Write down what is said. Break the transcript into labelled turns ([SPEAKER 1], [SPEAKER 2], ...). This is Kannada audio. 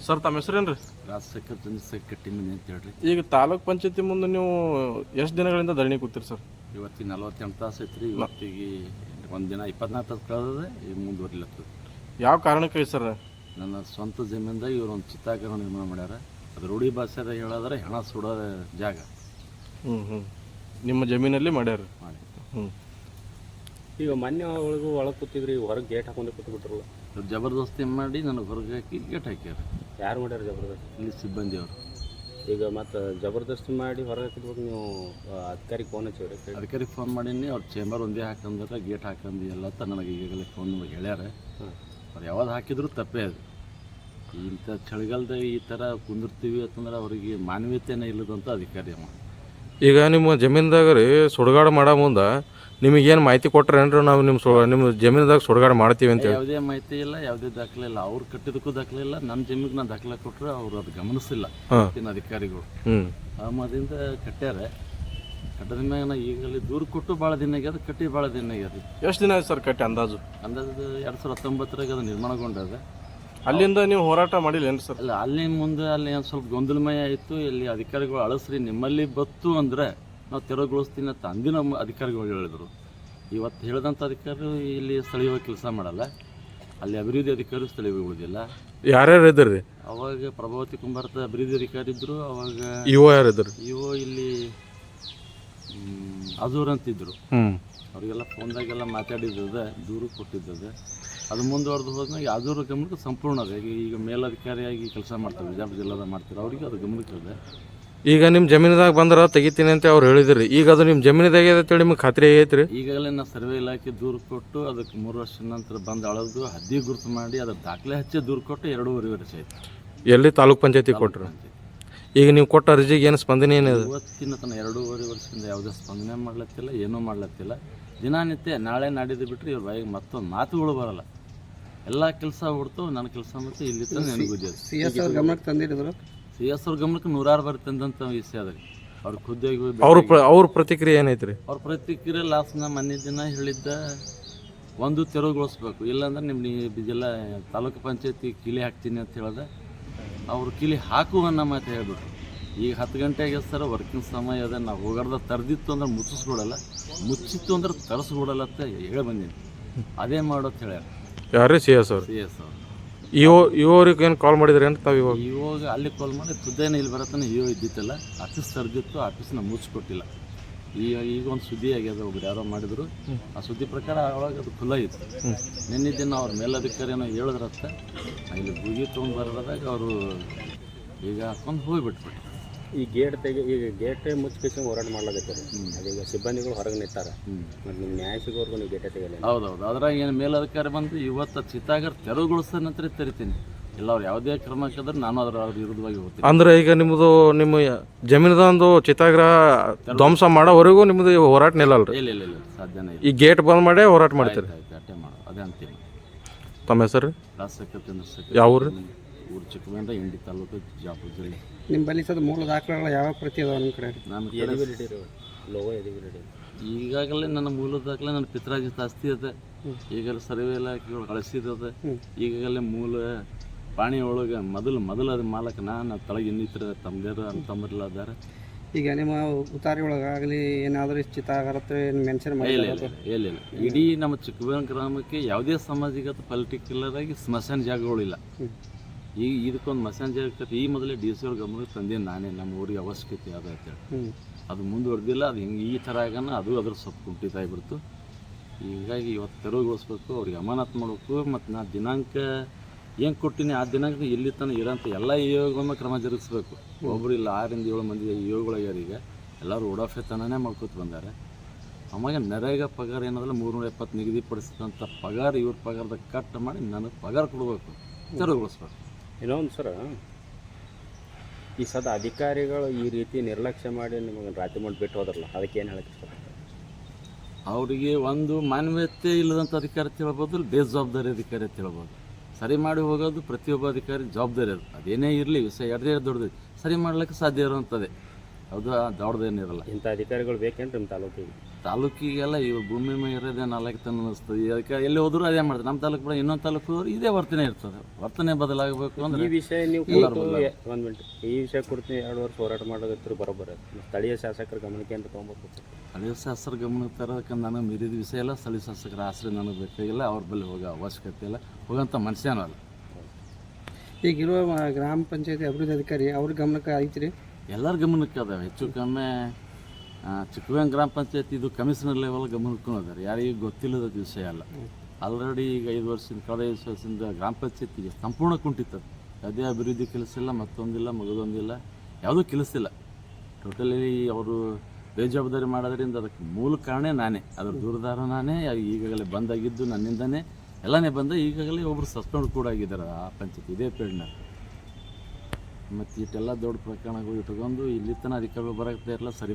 [SPEAKER 1] ಸರ್ ತಮ್ಮ ಹೆಸರೇನು ರೀ?
[SPEAKER 2] ರಾಜಶೇಖರ್ ಚಂದ್ರಶೇಖರ್ ಟಿಮ್ಮಿನಿ ಅಂತ ಹೇಳ್ರಿ.
[SPEAKER 1] ಈಗ ತಾಲೂಕ್ ಪಂಚಾಯತಿ ಮುಂದೆ ನೀವು ಎಷ್ಟು ದಿನಗಳಿಂದ ಧರಣಿ ಕೂತೀರಿ ಸರ್?
[SPEAKER 2] ಇವತ್ತಿಗೆ 48 ತಾಸು ಐತ್ರಿ. ಇವತ್ತಿಗೆ ಒಂದು ದಿನ 24 ತಾಸು ಕಳೆದ್ರೆ ಈಗ ಮುಂದುವರಿಲತ್ತದ.
[SPEAKER 1] ಯಾವ ಕಾರಣಕ್ಕೆ ಸರ್?
[SPEAKER 2] ನನ್ನ ಸ್ವಂತ ಜಮೀನ್ದಾಗ ಇವರು ಒಂದು ಚಿತ್ತಾಗಾರ ನಿರ್ಮಾಣ ಮಾಡ್ಯಾರ. ಅದು ರೂಢಿ ಭಾಷೆದಾಗ ಹೇಳೋದ್ರೆ ಹೆಣ ಸುಡೋ ಜಾಗ.
[SPEAKER 1] ನಿಮ್ಮ ಜಮೀನಲ್ಲಿ ಮಾಡ್ಯಾರ?
[SPEAKER 2] ಮಾಡಿ.
[SPEAKER 3] ಈಗ ಮೊನ್ನೆ ಒಳಗೆ ಕೂತಿದ್ರಿ, ಹೊರಗೆ ಗೇಟ್ ಹಾಕೊಂಡು ಕೂತ್ಬಿಟ್ರಲ್ಲ.
[SPEAKER 2] ಇವ್ರು ಜಬರ್ದಸ್ತಿ ಮಾಡಿ ನನಗೆ ಹೊರಗೆ ಹಾಕಿ ಗೇಟ್ ಹಾಕ್ಯಾರ.
[SPEAKER 3] ಯಾರು ಮಾಡ್ಯಾರ ಜಬರ್ದಸ್ತಿ?
[SPEAKER 2] ಇಲ್ಲಿ ಸಿಬ್ಬಂದಿ ಅವರು.
[SPEAKER 3] ಈಗ ಮತ್ತು ಜಬರ್ದಸ್ತಿ ಮಾಡಿ ಹೊರಗೆ ಹಾಕಿದ್ವಾಗ ನೀವು ಅಧಿಕಾರಿಗೆ ಫೋನ್ ಹಚ್ಚಿವ್ರಿ?
[SPEAKER 2] ಅಧಿಕಾರಿಗೆ ಫೋನ್ ಮಾಡೀನಿ. ಅವ್ರು ಚೇಂಬರ್ ಒಂದೇ ಹಾಕಂದ್ರೆ ಗೇಟ್ ಹಾಕಂದು ಎಲ್ಲ ನನಗೆ ಈಗಾಗಲೇ ಫೋನ್ ಹೇಳ್ಯಾರ. ಅವ್ರು ಯಾವ್ದು ಹಾಕಿದ್ರು ತಪ್ಪೇ ಅದು. ಇಂಥ ಚಳಿಗಾಲದಾಗ ಈ ಥರ ಕುಂದಿರ್ತೀವಿ ಅಂತಂದ್ರೆ ಅವರಿಗೆ ಮಾನವೀಯತೆನೇ ಇಲ್ಲದಂತ ಅಧಿಕಾರಿ ಅಮ್ಮ.
[SPEAKER 1] ಈಗ ನಿಮ್ಮ ಜಮೀನ್ದಾಗ ರೀ ಸುಡುಗಾಡು ಮಾಡೋ ಮುಂದೆ ನಿಮಗೇನು ಮಾಹಿತಿ ಕೊಟ್ರೇನ್ರಿ? ನಾವು ನಿಮ್ಮ ಜಮೀನ್ದಾಗ ಸುಡುಗಾಡು ಮಾಡ್ತೀವಿ ಅಂತ
[SPEAKER 2] ಯಾವುದೇ ಮಾಹಿತಿ ಇಲ್ಲ, ಯಾವುದೇ ದಾಖಲೆ ಇಲ್ಲ. ಅವ್ರು ಕಟ್ಟಿದಕ್ಕೂ ದಾಖಲೆ ಇಲ್ಲ. ನನ್ನ ಜಮೀನಿಗೆ ನಾನು ದಾಖಲೆ ಕೊಟ್ಟರೆ ಅವ್ರು ಅದು ಗಮನಿಸಿಲ್ಲ. ಅಧಿಕಾರಿಗಳು ಆಮದಿಂದ ಕಟ್ಟ್ಯಾರ. ಕಟ್ಟದ ಮ್ಯಾಗ ನಾ ಈಗಲೇ ದೂರ ಕೊಟ್ಟು ಭಾಳ ದಿನ ಆಗ್ಯದ, ಕಟ್ಟಿ ಭಾಳ ದಿನ ಆಗ್ಯದ.
[SPEAKER 1] ಎಷ್ಟು ದಿನ ಆಯ್ತು ಸರ್ ಕಟ್ಟಿ? ಅಂದಾಜು
[SPEAKER 2] 2019 ಅದು ನಿರ್ಮಾಣಗೊಂಡದ.
[SPEAKER 1] ಅಲ್ಲಿಂದ ನೀವು ಹೋರಾಟ ಮಾಡಿಲ್ಲ ಏನು ಸರ್?
[SPEAKER 2] ಅಲ್ಲ, ಅಲ್ಲಿ ಮುಂದೆ ಅಲ್ಲಿ ಒಂದು ಸ್ವಲ್ಪ ಗೊಂದಲಮಯ ಆಯಿತು. ಇಲ್ಲಿ ಅಧಿಕಾರಿಗಳು ಅಳಿಸ್ರಿ, ನಿಮ್ಮಲ್ಲಿ ಬತ್ತು ಅಂದರೆ ನಾವು ತೆರವುಗೊಳಿಸ್ತೀನಿ ಅಂತ ಅಂದಿನ ಅಧಿಕಾರಿಗಳು ಹೇಳಿದರು. ಇವತ್ತು ಹೇಳಿದಂಥ ಅಧಿಕಾರಿ ಇಲ್ಲಿ ಸ್ಥಳೀಯವಾಗಿ ಕೆಲಸ ಮಾಡಲ್ಲ. ಅಲ್ಲಿ ಅಭಿವೃದ್ಧಿ ಅಧಿಕಾರಿ ಸ್ಥಳೀಯವಾಗಿ ಉಳಿದಿಲ್ಲ.
[SPEAKER 1] ಯಾರ್ಯಾರು ಇದ್ರಿ
[SPEAKER 2] ಅವಾಗ? ಪ್ರಭಾವತಿ ಕುಂಬಾರತ ಅಭಿವೃದ್ಧಿ ಅಧಿಕಾರಿ ಇದ್ದರು. ಅವಾಗ
[SPEAKER 1] ಯಾರು ಇದ್ರು?
[SPEAKER 2] ಇಲ್ಲಿ ಅಜೂರ್ ಅಂತಿದ್ರು. ಅವರಿಗೆಲ್ಲ ಫೋನ್ದಾಗೆಲ್ಲ ಮಾತಾಡಿದ್ದದ, ದೂರು ಕೊಟ್ಟಿದ್ದದ. ಅದು ಮುಂದುವರೆದು ಹೋದ್ಮೇಲೆ ಅಜೂರ ಗಮನಕ್ಕೆ ಸಂಪೂರ್ಣ ಅದ. ಈಗ ಮೇಲಧಿಕಾರಿಯಾಗಿ ಕೆಲಸ ಮಾಡ್ತಾರೆ, ಬಿಜಾಪುರ ಜಿಲ್ಲಾದಾಗ ಮಾಡ್ತಾರೆ. ಅವರಿಗೆ ಅದು ಗಮನಕ್ಕೆ ಅದ.
[SPEAKER 1] ಈಗ ನಿಮ್ಮ ಜಮೀನದಾಗ ಬಂದ್ರೆ ತೆಗಿತೀನಿ ಅಂತ ಅವ್ರು ಹೇಳಿದ್ರಿ. ಈಗ ಅದು ನಿಮ್ಮ ಜಮೀನದಾಗ ಅಂತೇಳಿ ನಿಮ್ಗೆ ಖಾತ್ರಿ ಆಗೈತ್ರಿ?
[SPEAKER 2] ಈಗಾಗಲೇ ನಾವು ಸರ್ವೆ ಇಲಾಖೆ ದೂರು ಕೊಟ್ಟು ಅದಕ್ಕೆ 3 ವರ್ಷದ ನಂತರ ಬಂದು ಅಳದು ಹದ್ದಿ ಗುರುತು ಮಾಡಿ ಅದ್ರ ದಾಖಲೆ ಹಚ್ಚಿ ದೂರು ಕೊಟ್ಟು 2.5 ವರ್ಷ ಆಯ್ತು.
[SPEAKER 1] ಎಲ್ಲಿ? ತಾಲೂಕ್ ಪಂಚಾಯತಿ ಕೊಟ್ಟರು. ಈಗ ನೀವು ಕೊಟ್ಟ ಅರ್ಜಿಗೆ ಏನು ಸ್ಪಂದನೆ ಏನಿದೆ?
[SPEAKER 2] ಇವತ್ತಿನ ತನಕ 2.5 ವರ್ಷದಿಂದ ಯಾವುದೇ ಸ್ಪಂದನೆ ಮಾಡ್ಲತ್ತಿಲ್ಲ, ಏನೂ ಮಾಡ್ಲತ್ತಿಲ್ಲ. ದಿನನಿತ್ಯ ನಾಳೆ ನಾಡಿದ್ದು ಬಿಟ್ಟರೆ ಇವ್ರ ಬಾಯಿಗೆ ಮತ್ತೊಂದು ಮಾತುಗಳು ಬರಲ್ಲ. ಎಲ್ಲ ಕೆಲಸ ಬಿಡ್ತು. ನನ್ನ ಕೆಲಸ ಮತ್ತು ಇಲ್ಲಿ ತಂದು ನೆನಗುದ್ದೆ.
[SPEAKER 3] CS ಅವ್ರ ಗಮನಕ್ಕೆ ತಂದಿದ್ರು.
[SPEAKER 2] CS ಅವ್ರ ಗಮನಕ್ಕೆ 100 ಬಾರಿ ತಂದಂಥ ವಿಷಯ ಅದ. ಅವ್ರು ಖುದ್ದಾಗಿ
[SPEAKER 1] ಅವ್ರ ಪ್ರತಿಕ್ರಿಯೆ ಏನೈತ್ರಿ?
[SPEAKER 2] ಅವ್ರ ಪ್ರತಿಕ್ರಿಯೆ ಲಾಸ್ಟ್ನ ಮೊನ್ನೆ ದಿನ ಹೇಳಿದ್ದ, ಒಂದು ತೆರವುಗೊಳಿಸ್ಬೇಕು, ಇಲ್ಲಾಂದ್ರೆ ನಿಮ್ಮ ಜಿಲ್ಲಾ ತಾಲೂಕು ಪಂಚಾಯತಿ ಕೀಲಿ ಹಾಕ್ತೀನಿ ಅಂತ ಹೇಳ್ದೆ. ಅವರು ಕೀಲಿ ಹಾಕುವನ್ನ ಮಾತು ಹೇಳ್ಬಿಟ್ರು. ಈಗ 10 ಗಂಟೆಗೆ ಸರ್ ವರ್ಕಿಂಗ್ ಸಮಯ ಅದ, ನಾವು ಹೋಗಾರ್ದ ತರ್ದಿತ್ತು ಅಂದ್ರೆ ಮುಚ್ಚಿಸ್ಕೊಡಲ್ಲ, ಮುಚ್ಚಿತ್ತು ಅಂದ್ರೆ ತರಿಸ್ಕೊಡಲ್ಲ ಅಂತ ಹೇಳಿ ಬಂದೀನಿ. ಅದೇ ಮಾಡೋದು ಹೇಳ್ಯಾರ.
[SPEAKER 1] ಯಾರೇ CS ಅವ್ರು?
[SPEAKER 2] CS ಅವರು.
[SPEAKER 1] ಇವ್ರಿಗೆ ಏನು ಕಾಲ್ ಮಾಡಿದ್ರಿ ಅಂತ ತಾವು?
[SPEAKER 2] ಇವಾಗ ಅಲ್ಲಿ ಕಾಲ್ ಮಾಡಿ ಖುದ್ದೇನೆ ಇಲ್ಲಿ ಬರತ್ತಾನೆ. ಇದ್ದಿತ್ತಲ್ಲ, ಆಫೀಸ್ ತರ್ದಿತ್ತು, ಆಫೀಸ್ನ ಮುಚ್ಚಿಕೊಟ್ಟಿಲ್ಲ. ಈಗ ಒಂದು ಸುದ್ದಿ ಆಗ್ಯದ, ಒಬ್ರು ಯಾರೋ ಮಾಡಿದ್ರು. ಆ ಸುದ್ದಿ ಪ್ರಕಾರ ಅವಾಗ ಅದು ಖುಲ್ಲ ಇತ್ತು. ನಿನ್ನೆ ದಿನ ಅವ್ರ ಮೇಲಧಿಕಾರಿ ಏನೋ ಹೇಳಿದ್ರತ್ತ. ಇಲ್ಲಿ ಬುಗಿ ತೊಗೊಂಡು ಬರೋದಾಗ ಅವರು ಈಗ ಹಾಕೊಂಡು ಹೋಗಿಬಿಟ್ಬಿಟ್ಟು
[SPEAKER 3] ಈ ಗೇಟ್ ಮುಚ್ಚಿಸಿ ಹೋರಾಟ ಮಾಡ್ಲಾಗತ್ತಾರೆ. ಅದೀಗ ಸಿಬ್ಬಂದಿಗಳು ಹೊರಗೆ ನಿಂತಾರ. ಮತ್ತು ನಿಮ್ಮ ನ್ಯಾಯ ಸಿಗೋರ್ಗು ನೀವು ಗೇಟೇ ತೆಗೆಯಲ್ಲ.
[SPEAKER 2] ಹೌದೌದು. ಅದ್ರಾಗ ಏನು ಮೇಲಧಿಕಾರಿ ಬಂದು ಇವತ್ತು ಚಿತ್ತಾಗಾರ ತೆರವುಗೊಳಿಸೋ ನಂತರ ತೆರಿತೀನಿ. ಇಲ್ಲ ಅವ್ರು ಯಾವುದೇ ಕ್ರಮ ಹಾಕಿದ್ರೆ ನಾನು ಅವ್ರ ವಿರುದ್ಧವಾಗಿ ಹೋಗ್ತೀನಿ.
[SPEAKER 1] ಅಂದ್ರೆ ಈಗ ನಿಮ್ಮ ಜಮೀನದ ಒಂದು ಚಿತ್ತಾಗ್ರಹ ಧ್ವಂಸ ಮಾಡೋವರೆಗೂ ನಿಮ್ಮದು ಹೋರಾಟ ನಿಲ್ಲಲ್ರಿ?
[SPEAKER 2] ಇಲ್ಲ, ಸಾಧ್ಯನೇ ಇಲ್ಲ.
[SPEAKER 1] ಈ ಗೇಟ್ ಬಂದ್ ಮಾಡೇ ಹೋರಾಟ ಮಾಡ್ತೀರಿ?
[SPEAKER 2] ಅಷ್ಟೇ ಮಾಡೋದು, ಅದೇ ಅಂತೀನಿ.
[SPEAKER 1] ತಮ್ಮ ಹೆಸರು?
[SPEAKER 2] ರಾಜಶೇಖರ್ ಚಂದ್ರಶೇಖರ್.
[SPEAKER 1] ಯಾವ ಊರು?
[SPEAKER 2] ಊರು ಚಿಕ್ಕಮಂಡ್ಲ, ಇಂಡಿ ತಾಲೂಕು, ಬಿಜಾಪುರ ಜಿಲ್ಲೆ.
[SPEAKER 3] ನಿಮ್ಮ ಬಳಿ ಸದ ಮೂಲ ದಾಖಲೆಗಳು ಯಾವ ಪ್ರತಿ ಅದಾವ ನಿಮ್ಮ ಕಡೆ?
[SPEAKER 2] ನಾನು
[SPEAKER 3] ಲೋಗೋ ಎದಿಬಿಡಿ.
[SPEAKER 2] ಈಗಾಗಲೇ ನನ್ನ ಮೂಲ ದಾಖಲೆ ನನ್ನ ಪಿತ್ರಾಜಿತ ಆಸ್ತಿ ಅದ. ಈಗಲೇ ಸರ್ವೆ ಇಲಾಖೆಗಳು ಕಳಿಸಿದ. ಈಗಾಗಲೇ ಮೂಲ ಪಾಣಿ ಒಳಗೆ ಮೊದಲು ಅದು ಮಾಲಕ ನಾನು, ತಳಗೆ ಇನ್ನಿತರ ತಮ್ಮದೇರು ಅಂತಂಬರ್ಲ ಅದಾರ.
[SPEAKER 3] ಈಗ ನಿಮ್ಮ ಉತ್ತಾರಿ ಒಳಗಾಗಲಿ ಏನಾದರೂ ಚಿತ್ತಾಗಾರತ್ತೆ ಮೆನ್ಷನ್ ಮಾಡಿ?
[SPEAKER 2] ಇಲ್ಲ. ಇಡೀ ನಮ್ಮ ಚಿಕ್ಕಬಳ್ಳಾಪುರ ಗ್ರಾಮಕ್ಕೆ ಯಾವುದೇ ಸಾಮಾಜಿಕ ಪೊಲಿಟಿಕಲರ್ ಆಗಿ ಸ್ಮಶಾನ ಜಾಗಗಳಿಲ್ಲ. ಈಗ ಇದಕ್ಕೊಂದು ಸ್ಮಶಾನ ಜಾಗ ಈ ಮೊದಲೇ DC ಅವ್ರ ಗಮನಕ್ಕೆ ತಂದೆ ನಾನೇ. ನಮ್ಮ ಊರಿಗೆ ಅವಶ್ಯಕತೆ ಅದ ಅಂತೇಳಿ ಅದು ಮುಂದುವರೆದಿಲ್ಲ. ಅದು ಹಿಂಗೆ ಈ ಥರ ಆಗೋಣ ಅದು ಅದ್ರ ಸ್ವಲ್ಪ ಕುಂಠಿತ ಆಗಿಬಿಡ್ತು. ಹೀಗಾಗಿ ಇವತ್ತು ತೆರವುಗೊಳಿಸ್ಬೇಕು, ಅವ್ರಿಗೆ ಅಮಾನತು ಮಾಡಬೇಕು. ಮತ್ತು ನಾ ದಿನಾಂಕ ಏನು ಕೊಟ್ಟಿನಿ ಆ ದಿನಾಂಕ ಇಲ್ಲಿ ತನಕ ಇರೋಂಥ ಎಲ್ಲ ಯೋಗವನ್ನು ಕ್ರಮ ಜರುಗಿಸ್ಬೇಕು. ಒಬ್ಬರು ಇಲ್ಲ 6 ರಿಂದ 7 ಮಂದಿ ಯೋಗಗಳಾಗ್ಯಾರ. ಈಗ ಎಲ್ಲರೂ ಓಡಾಫೆತನೇ ಮಾಡ್ಕೊತ ಬಂದಾರೆ. ಆವಾಗ ನರೇಗಾ ಪಗಾರ ಏನದಲ್ಲ 370 ನಿಗದಿಪಡಿಸಿದಂಥ ಪಗಾರ ಇವ್ರ ಪಗಾರದ ಕಟ್ ಮಾಡಿ ನನಗೆ ಪಗಾರ ಕೊಡಬೇಕು, ತೆರವುಗೊಳಿಸ್ಬೇಕು.
[SPEAKER 3] ಇನ್ನೊಂದು ಸರ, ಈ ಸದ ಅಧಿಕಾರಿಗಳು ಈ ರೀತಿ ನಿರ್ಲಕ್ಷ್ಯ ಮಾಡಿ ನಿಮಗೆ ರಾತ್ರಿ ಮಾಡಿ ಬಿಟ್ಟು ಹೋದ್ರಲ್ಲ, ಅದಕ್ಕೆ ಏನು ಹೇಳಕ್ಕೆ ಇಷ್ಟಪಡ್ತಾರೆ?
[SPEAKER 2] ಅವರಿಗೆ ಒಂದು ಮಾನವೀಯತೆ ಇಲ್ಲದಂಥ ಅಧಿಕಾರಿ ಅಂತ ಹೇಳ್ಬೋದು, ಬೇಜವಾಬ್ದಾರಿ ಅಧಿಕಾರಿ ಅಂತ ಹೇಳ್ಬೋದು. ಸರಿ ಮಾಡಿ ಹೋಗೋದು ಪ್ರತಿಯೊಬ್ಬ ಅಧಿಕಾರಿ ಜವಾಬ್ದಾರಿ ಅದು. ಅದೇನೇ ಇರಲಿ, ವಿಷಯ ಎರಡೇ ದೊಡ್ಡದು, ಸರಿ ಮಾಡ್ಲಿಕ್ಕೆ ಸಾಧ್ಯ ಇರುವಂಥದ್ದೇ. ಅದು ದೊಡ್ಡದೇನಿರಲ್ಲ.
[SPEAKER 3] ಇಂಥ ಅಧಿಕಾರಿಗಳು ಬೇಕೇನು ನಿಮ್ಮ ತಾಲೂಕಿಗೆ?
[SPEAKER 2] ತಾಲೂಕಿಗೆಲ್ಲ ಇವ್ರು ಭೂಮಿ ಮೇಲೆ ಇರೋದೇ 4 ಟನ್ ಅನ್ನಿಸ್ತದೆ. ಅದಕ್ಕೆ ಎಲ್ಲಿ ಹೋದ್ರು ಅದೇ ಮಾಡ್ತಾರೆ. ನಮ್ಮ ತಾಲೂಕು ಕೂಡ ಇನ್ನೊಂದು ತಾಲೂಕು ಹೋದ್ರು ಇದೇ ವರ್ತನೆ ಇರ್ತದೆ. ವರ್ತನೆ ಬದಲಾಗಬೇಕು ಅಂದರೆ
[SPEAKER 3] ಈ ವಿಷಯ ನೀವು ಕುರಿತು ಒಂದು ಮಿನಿಟ್, ಈ ವಿಷಯ ಕುರಿತು 2 ವರ್ಷ ಹೋರಾಟ ಮಾಡೋದತ್ರ ಬರೋಬ್ಬರ ಸ್ಥಳೀಯ ಶಾಸಕರ ಗಮನಕ್ಕೆ ಅಂತ ತೊಗೊಂಬರ್ಬೇಕು.
[SPEAKER 2] ಸ್ಥಳೀಯ ಶಾಸಕರ ಗಮನಕ್ಕೆ ತರೋದಕ್ಕೆ ನನಗೆ ಮೀರಿದ ವಿಷಯ ಇಲ್ಲ. ಸ್ಥಳೀಯ ಶಾಸಕರ ಆಶ್ರಯ ನನಗೆ ಬೇಕಾಗಿಲ್ಲ. ಅವ್ರ ಬಳಿ ಹೋಗೋ ಅವಶ್ಯಕತೆ ಇಲ್ಲ. ಹೋಗೋಂಥ ಮನುಷ್ಯನೂ ಅಲ್ಲ.
[SPEAKER 4] ಈಗಿರುವ ಗ್ರಾಮ ಪಂಚಾಯತಿ ಅಭಿವೃದ್ಧಿ ಅಧಿಕಾರಿ ಅವ್ರ ಗಮನಕ್ಕೆ ಐತ್ರಿ?
[SPEAKER 2] ಎಲ್ಲರ ಗಮನಕ್ಕೆ ಅದಾವೆ. ಹೆಚ್ಚು ಕಮ್ಮಿ ಚಿಕ್ಕವೇನ್ ಗ್ರಾಮ ಪಂಚಾಯತ್ ಇದು ಕಮಿಷನರ್ ಲೆವೆಲ್ ಗಮನಕ್ಕೂ ಅದಾರೆ. ಯಾರಿಗೂ ಗೊತ್ತಿಲ್ಲದ ವಿಷಯ ಅಲ್ಲ. ಆಲ್ರೆಡಿ ಈಗ 5 ವರ್ಷದಿಂದ ಕಳೆದ 5 ವರ್ಷದಿಂದ ಗ್ರಾಮ ಪಂಚಾಯತಿಗೆ ಸಂಪೂರ್ಣ ಕುಂಠಿತದೆ. ಅದೇ ಅಭಿವೃದ್ಧಿ ಕೆಲಸ ಇಲ್ಲ, ಮತ್ತೊಂದಿಲ್ಲ, ಮಗದೊಂದಿಲ್ಲ, ಯಾವುದೂ ಕೆಲಸ ಇಲ್ಲ. ಟೋಟಲಿ ಅವರು ಬೇಜವಾಬ್ದಾರಿ ಮಾಡೋದ್ರಿಂದ ಅದಕ್ಕೆ ಮೂಲ ಕಾರಣ ನಾನೇ, ಅದ್ರ ದೂರದಾರ ನಾನೇ. ಈಗಾಗಲೇ ಬಂದಾಗಿದ್ದು ನನ್ನಿಂದನೇ ಎಲ್ಲನೇ ಬಂದ. ಈಗಾಗಲೇ ಒಬ್ಬರು ಸಸ್ಪೆಂಡ್ ಕೂಡ ಆಗಿದ್ದಾರೆ ಆ ಪಂಚಾಯತ್ ಇದೇ ಪೀರಿಯಡ್ನಾಗ. ಮತ್ತು ಇಷ್ಟೆಲ್ಲ ದೊಡ್ಡ ಪ್ರಕರಣಗಳು ಇಟ್ಕೊಂಡು ಇಲ್ಲಿ ತನಕ ಅಧಿಕಾರಿಗಳು ಬರೋಕ್ಕೆ ಇರಲ್ಲ ಸರಿ.